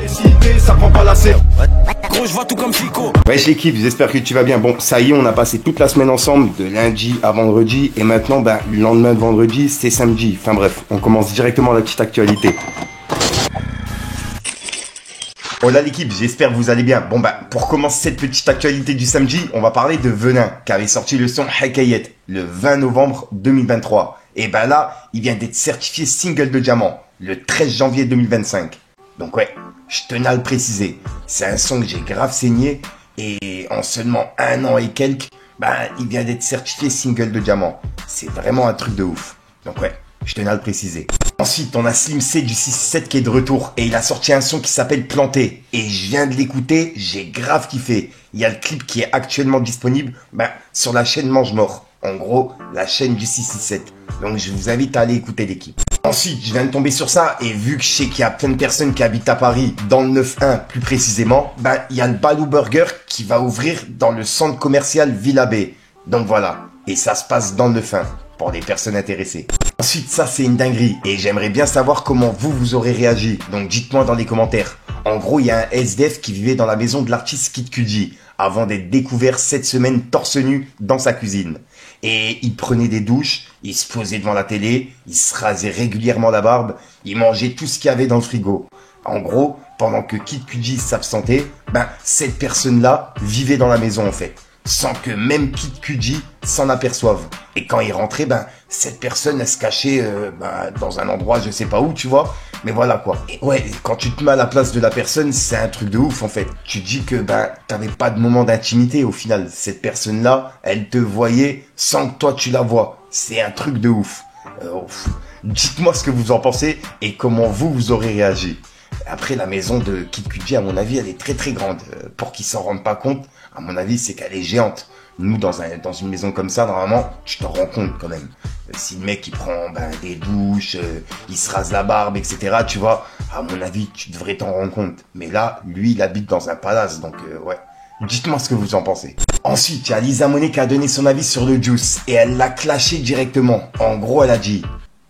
décidé, ça prend pas la serre. Gros, je vois tout comme Chico. Wesh l'équipe, j'espère que tu vas bien. Bon, ça y est, on a passé toute la semaine ensemble, de lundi à vendredi, et maintenant, le lendemain de vendredi, c'est samedi. Enfin bref, on commence directement la petite actualité. Hola l'équipe, j'espère que vous allez bien. Bon pour commencer cette petite actualité du samedi, on va parler de Venin, qui avait sorti le son Hekayet le 20 novembre 2023. Et là, il vient d'être certifié single de diamant, le 13 janvier 2025. Donc ouais, je tenais à le préciser. C'est un son que j'ai grave saigné, et en seulement 1 an et quelques, il vient d'être certifié single de diamant. C'est vraiment un truc de ouf. Donc ouais, je tenais à le préciser. Ensuite, on a Slim C du 667 qui est de retour et il a sorti un son qui s'appelle Planté. Et je viens de l'écouter, j'ai grave kiffé. Il y a le clip qui est actuellement disponible sur la chaîne Mange Mort. En gros, la chaîne du 667. Donc je vous invite à aller écouter l'équipe. Ensuite, je viens de tomber sur ça et vu que je sais qu'il y a plein de personnes qui habitent à Paris, dans le 9-1 plus précisément, il y a le Balou Burger qui va ouvrir dans le centre commercial Villa B. Donc voilà, et ça se passe dans le 9-1 pour les personnes intéressées. Ensuite, ça c'est une dinguerie et j'aimerais bien savoir comment vous aurez réagi. Donc dites-moi dans les commentaires. En gros, il y a un SDF qui vivait dans la maison de l'artiste Kid Cudi avant d'être découvert cette semaine torse nu dans sa cuisine. Et il prenait des douches, il se posait devant la télé, il se rasait régulièrement la barbe, il mangeait tout ce qu'il y avait dans le frigo. En gros, pendant que Kid Cudi s'absentait, cette personne-là vivait dans la maison en fait, sans que même Kid Cudi s'en aperçoive. Et quand il rentrait, cette personne, elle se cachait dans un endroit, je sais pas où, tu vois. Mais voilà quoi. Et ouais, quand tu te mets à la place de la personne, c'est un truc de ouf en fait. Tu te dis que t'avais pas de moment d'intimité au final. Cette personne-là, elle te voyait sans que toi tu la vois. C'est un truc de ouf. Dites-moi ce que vous en pensez et comment vous aurez réagi. Après, la maison de Kid Cudi, à mon avis, elle est très très grande. Pour qu'ils s'en rendent pas compte, à mon avis, c'est qu'elle est géante. Nous, dans une maison comme ça, normalement, tu t'en rends compte quand même. Si le mec, il prend des douches, il se rase la barbe, etc., tu vois, à mon avis, tu devrais t'en rendre compte. Mais là, lui, il habite dans un palace, donc ouais. Dites-moi ce que vous en pensez. Ensuite, il y a Lisa Monet qui a donné son avis sur le Juice, et elle l'a clashé directement. En gros, elle a dit,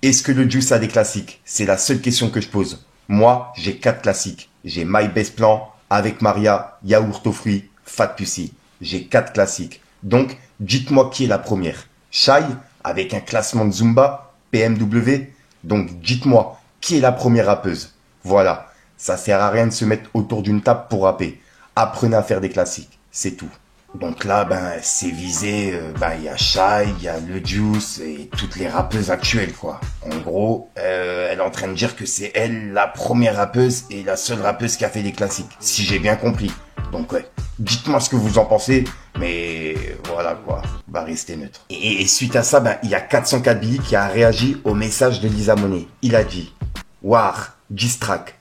est-ce que le Juice a des classiques? C'est la seule question que je pose. Moi, j'ai 4 classiques. J'ai My Best Plan, Avec Maria, Yaourt aux fruits, Fat Pussy. J'ai 4 classiques. Donc, dites-moi qui est la première. Shai, avec un classement de Zumba, PMW. Donc, dites-moi qui est la première rappeuse. Voilà, ça sert à rien de se mettre autour d'une table pour rapper. Apprenez à faire des classiques, c'est tout. Donc là, c'est visé, il y a Shai, il y a le Juice et toutes les rappeuses actuelles, quoi. En gros, elle est en train de dire que c'est elle la première rappeuse et la seule rappeuse qui a fait des classiques, si j'ai bien compris. Donc ouais, dites-moi ce que vous en pensez, mais voilà quoi, restez neutre. Et suite à ça, il y a 404 Billy qui a réagi au message de Lisa Monet. Il a dit, War, distrack.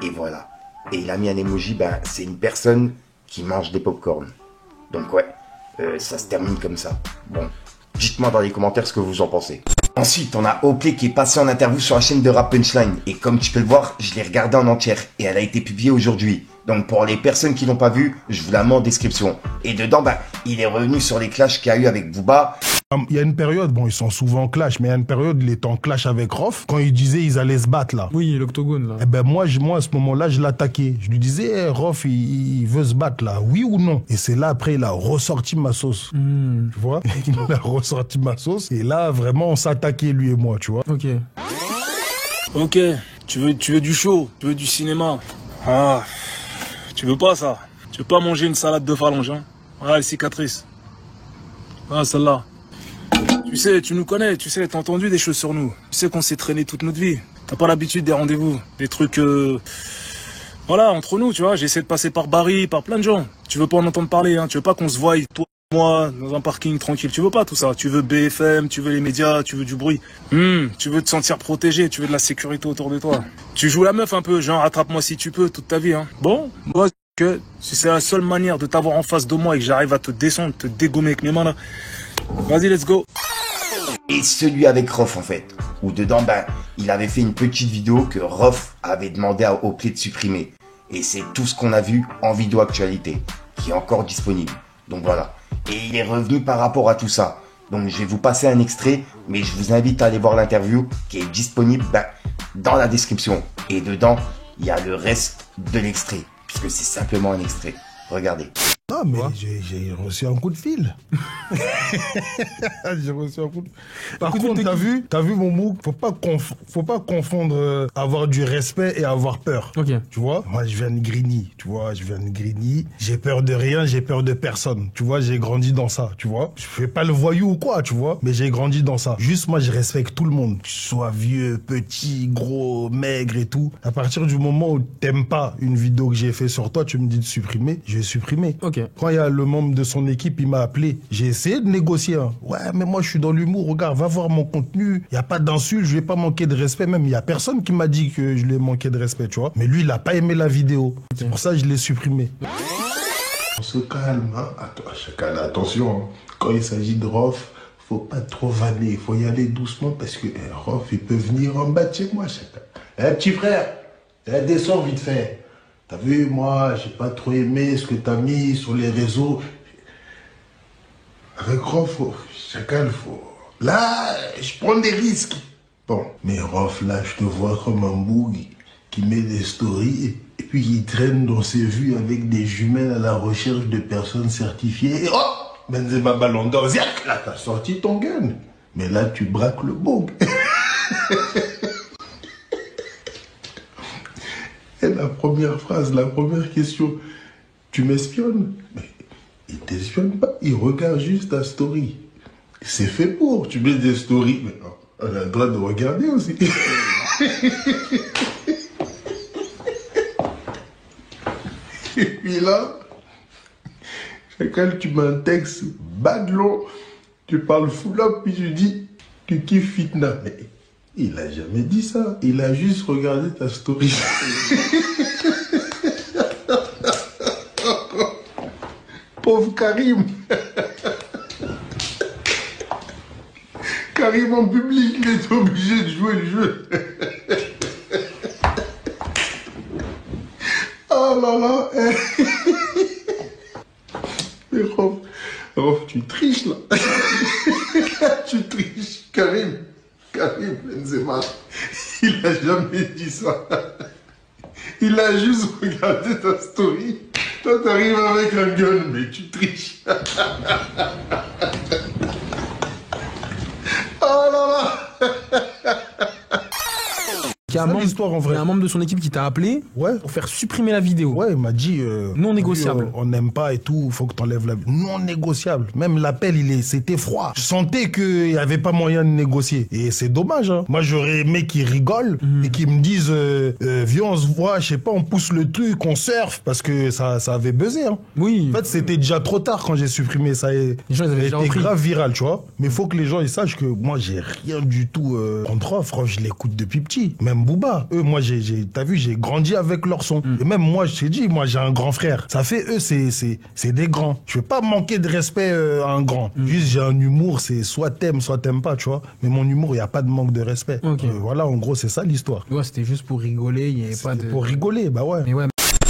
Et voilà. Et il a mis un emoji, c'est une personne qui mange des pop-corn. Donc ouais, ça se termine comme ça. Bon, dites-moi dans les commentaires ce que vous en pensez. Ensuite, on a Oakley qui est passé en interview sur la chaîne de Rap Punchline. Et comme tu peux le voir, je l'ai regardée en entière. Et elle a été publiée aujourd'hui. Donc pour les personnes qui l'ont pas vue, je vous la mets en description. Et dedans, il est revenu sur les clashs qu'il y a eu avec Booba. Il y a une période, bon, ils sont souvent en clash, mais il y a une période, il était en clash avec Rof, quand il disait ils allaient se battre, là. Oui, l'octogone, là. Eh moi, à ce moment-là, je l'attaquais. Je lui disais, Rof, il veut se battre, là, oui ou non? Et c'est là, après, il a ressorti ma sauce. Tu vois? Il a ressorti ma sauce, et là, vraiment, on s'attaquait, lui et moi, tu vois? Ok. Ok, tu veux du show, tu veux du cinéma. Ah, tu veux pas ça? Tu veux pas manger une salade de phalange, hein? Voilà les cicatrices. Ah, celle-là. Tu sais, tu nous connais, tu sais, t'as entendu des choses sur nous. Tu sais qu'on s'est traîné toute notre vie. T'as pas l'habitude des rendez-vous, des trucs... Voilà, entre nous, tu vois, j'essaie de passer par Barry, par plein de gens. Tu veux pas en entendre parler, hein. Tu veux pas qu'on se voie, toi, moi, dans un parking tranquille. Tu veux pas tout ça. Tu veux BFM, tu veux les médias, tu veux du bruit. Tu veux te sentir protégé, tu veux de la sécurité autour de toi. Tu joues la meuf un peu, genre attrape-moi si tu peux, toute ta vie, hein. Bon, moi, que si c'est la seule manière de t'avoir en face de moi et que j'arrive à te descendre, te dégommer avec mes mains là, vas-y, let's go. Et celui avec Rof en fait, où dedans il avait fait une petite vidéo que Rof avait demandé à Oakley de supprimer. Et c'est tout ce qu'on a vu en vidéo actualité, qui est encore disponible. Donc voilà. Et il est revenu par rapport à tout ça. Donc je vais vous passer un extrait, mais je vous invite à aller voir l'interview qui est disponible dans la description. Et dedans, il y a le reste de l'extrait, puisque c'est simplement un extrait. Regardez. Ah, mais j'ai reçu un coup de fil. J'ai reçu un coup de fil. Par contre, t'as vu mon MOOC, faut pas confondre avoir du respect et avoir peur. Ok. Tu vois, moi je viens de Grigny, tu vois, j'ai peur de rien, j'ai peur de personne. Tu vois, j'ai grandi dans ça, tu vois. Je fais pas le voyou ou quoi, tu vois, mais j'ai grandi dans ça. Juste moi, je respecte tout le monde, que ce soit vieux, petit, gros, maigre et tout. À partir du moment où t'aimes pas une vidéo que j'ai fait sur toi, tu me dis de supprimer, je vais supprimer. Ok. Quand il y a le membre de son équipe, il m'a appelé. J'ai essayé de négocier. Hein. Ouais, mais moi, je suis dans l'humour. Regarde, va voir mon contenu. Il n'y a pas d'insulte. Je vais pas manquer de respect. Même, il n'y a personne qui m'a dit que je lui ai manqué de respect, tu vois. Mais lui, il n'a pas aimé la vidéo. C'est pour ça que je l'ai supprimé. On se calme, hein. Chacun, attention, hein. Quand il s'agit de Rof, faut pas trop vanner. Il faut y aller doucement parce que Rof, il peut venir en bas de chez moi, chacun. Petit frère, descends vite fait. T'as vu, moi, j'ai pas trop aimé ce que t'as mis sur les réseaux. Avec Rof, chacun, faut... Là, je prends des risques. Bon, mais Rof, là, je te vois comme un boug qui met des stories et puis qui traîne dans ses vues avec des jumelles à la recherche de personnes certifiées. Et oh, Benzema Ballon d'Or, ziac, là, t'as sorti ton gun. Mais là, tu braques le boug. Et la première phrase, la première question, tu m'espionnes? Mais il t'espionne pas, il regarde juste ta story. C'est fait pour, tu mets des stories, mais on a le droit de regarder aussi. Et puis là, chacun, tu mets un texte badlon, tu parles full up, puis tu dis, tu kiffes Fitna. Mais il a jamais dit ça, il a juste regardé ta story. Pauvre Karim. Karim en public, il est obligé de jouer le jeu. Oh là là. Mais Rof, tu triches là. Tu triches, Karim Benzema. Il a jamais dit ça. Il a juste regardé ta story. Toi, t'arrives avec un gun, mais tu triches. Oh là là. Il y a un membre de son équipe qui t'a appelé pour faire supprimer la vidéo. Ouais, il m'a dit... non négociable. On n'aime pas et tout, faut que t'enlèves la vidéo. Non négociable. Même l'appel, c'était froid. Je sentais qu'il n'y avait pas moyen de négocier. Et c'est dommage. Hein. Moi, j'aurais aimé qu'ils rigolent et qu'ils me disent viens, on se voit, je sais pas, on pousse le truc, on surfe, parce que ça avait buzzé. Hein. Oui. En fait, c'était déjà trop tard quand j'ai supprimé ça. Les gens, ils avaient déjà été grave viral, tu vois. Mais il faut que les gens ils sachent que moi, j'ai rien du tout contre Rof. Je l'écoute depuis petit. Même Booba. Eux, moi, t'as vu, j'ai grandi avec leur son. Et même moi, je t'ai dit, moi, j'ai un grand frère. Ça fait, eux, c'est des grands. Je veux pas manquer de respect à un grand. Juste, j'ai un humour, c'est soit t'aimes pas, tu vois. Mais mon humour, il n'y a pas de manque de respect. Okay. Voilà, en gros, c'est ça l'histoire. Ouais, c'était juste pour rigoler, il n'y avait pas de... Pour rigoler, bah ouais. Mais ouais.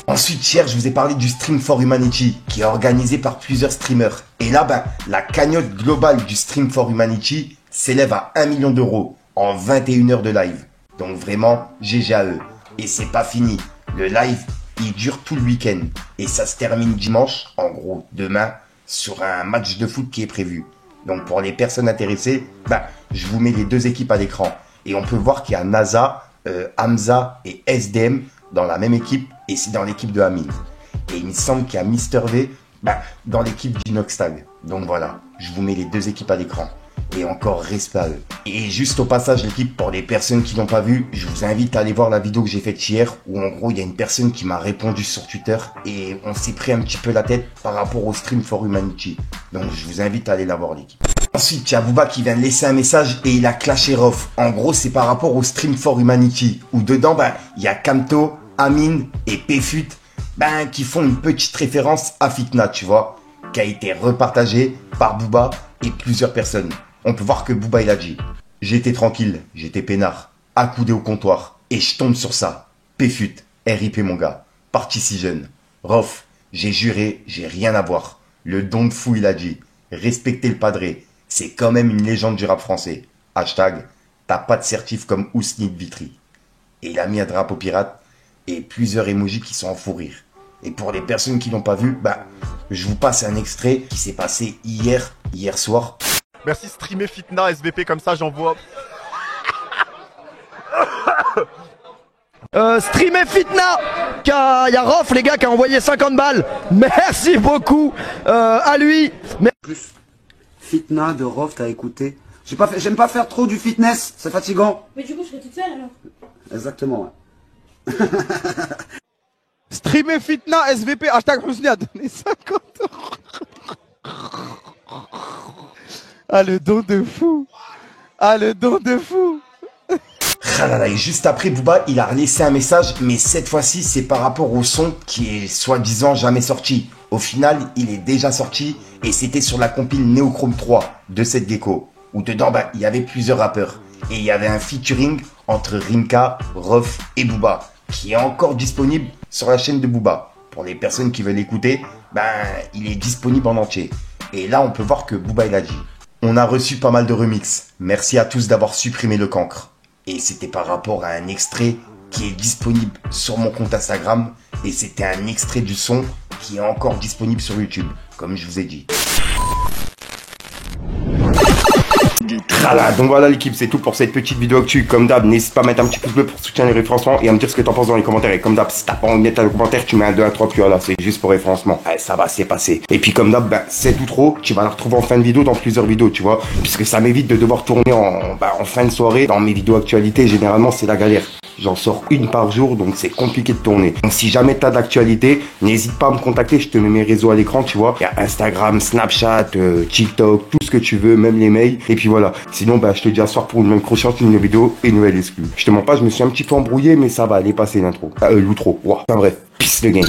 Ensuite, hier, je vous ai parlé du Stream for Humanity, qui est organisé par plusieurs streamers. Et là, la cagnotte globale du Stream for Humanity s'élève à 1 million d'euros en 21 heures de live. Donc vraiment, GG à eux. Et c'est pas fini. Le live, il dure tout le week-end. Et ça se termine dimanche, en gros demain, sur un match de foot qui est prévu. Donc pour les personnes intéressées, je vous mets les deux équipes à l'écran. Et on peut voir qu'il y a NASA, Hamza et SDM dans la même équipe. Et c'est dans l'équipe de Amine. Et il me semble qu'il y a Mister V dans l'équipe d'Inoxtag. Donc voilà, je vous mets les deux équipes à l'écran. Et encore respect à eux. Et juste au passage l'équipe, pour les personnes qui n'ont pas vu, je vous invite à aller voir la vidéo que j'ai faite hier, où en gros il y a une personne qui m'a répondu sur Twitter et on s'est pris un petit peu la tête par rapport au Stream for Humanity. Donc je vous invite à aller la voir l'équipe. Ensuite, il y a Booba qui vient de laisser un message et il a clashé Rof. En gros, c'est par rapport au Stream for Humanity, où dedans, il y a Kamto, Amine et Pfut, qui font une petite référence à Fitna, tu vois, qui a été repartagée par Booba et plusieurs personnes. On peut voir que Booba il a dit « J'étais tranquille, j'étais peinard, accoudé au comptoir, et je tombe sur ça. Pfut, RIP mon gars, parti si jeune. Rof, j'ai juré, j'ai rien à voir. Le don de fou il a dit « Respectez le padré, c'est quand même une légende du rap français. Hashtag, t'as pas de certif comme Ousni de Vitry. » Et il a mis un drapeau pirate. et plusieurs emojis qui sont en fou rire. Et pour les personnes qui l'ont pas vu, je vous passe un extrait qui s'est passé hier soir. Merci, streamer Fitna, SVP, comme ça j'envoie. Streamer Fitna, y a Rof les gars qui a envoyé 50 balles. Merci beaucoup à lui. Plus Fitna de Rof, t'as écouté. J'aime pas faire trop du fitness, c'est fatigant. Mais du coup je serai toute seule alors. Exactement, ouais. Streamer Fitna, SVP, hashtag Husni a donné 50 €. Ah le don de fou. Ah le don de fou. Ah là là, et juste après, Booba, il a laissé un message, mais cette fois-ci, c'est par rapport au son qui est soi-disant jamais sorti. Au final, il est déjà sorti, et c'était sur la compile Neochrome 3 de cette gecko, où dedans, il y avait plusieurs rappeurs. Et il y avait un featuring entre Rimka, Rof et Booba, qui est encore disponible sur la chaîne de Booba. Pour les personnes qui veulent l'écouter, il est disponible en entier. Et là, on peut voir que Booba, il a dit. On a reçu pas mal de remixes. Merci à tous d'avoir supprimé le cancre. Et c'était par rapport à un extrait qui est disponible sur mon compte Instagram. Et c'était un extrait du son qui est encore disponible sur YouTube, comme je vous ai dit. Voilà, donc voilà l'équipe, c'est tout pour cette petite vidéo actu. Comme d'hab, n'hésite pas à mettre un petit pouce bleu pour soutenir les référencements et à me dire ce que t'en penses dans les commentaires. Et comme d'hab, si t'as pas envie de mettre un commentaire, tu mets un 2, un 3, puis voilà, c'est juste pour référencement. Allez, ça va, c'est passé. Et puis comme d'hab, c'est tout trop, tu vas la retrouver en fin de vidéo dans plusieurs vidéos, tu vois. Puisque ça m'évite de devoir tourner en fin de soirée. Dans mes vidéos actualité, généralement, c'est la galère. J'en sors une par jour, donc c'est compliqué de tourner. Donc si jamais t'as d'actualité, n'hésite pas à me contacter, je te mets mes réseaux à l'écran, tu vois. Il y a Instagram, Snapchat, TikTok, tout ce que tu veux, même les mails. Et puis voilà. Sinon, je te dis à ce soir pour une même prochaine vidéo et une nouvelle exclue. Je te mens pas, je me suis un petit peu embrouillé, mais ça va, elle est passée l'intro. L'outro. Wow. Enfin bref, peace the game.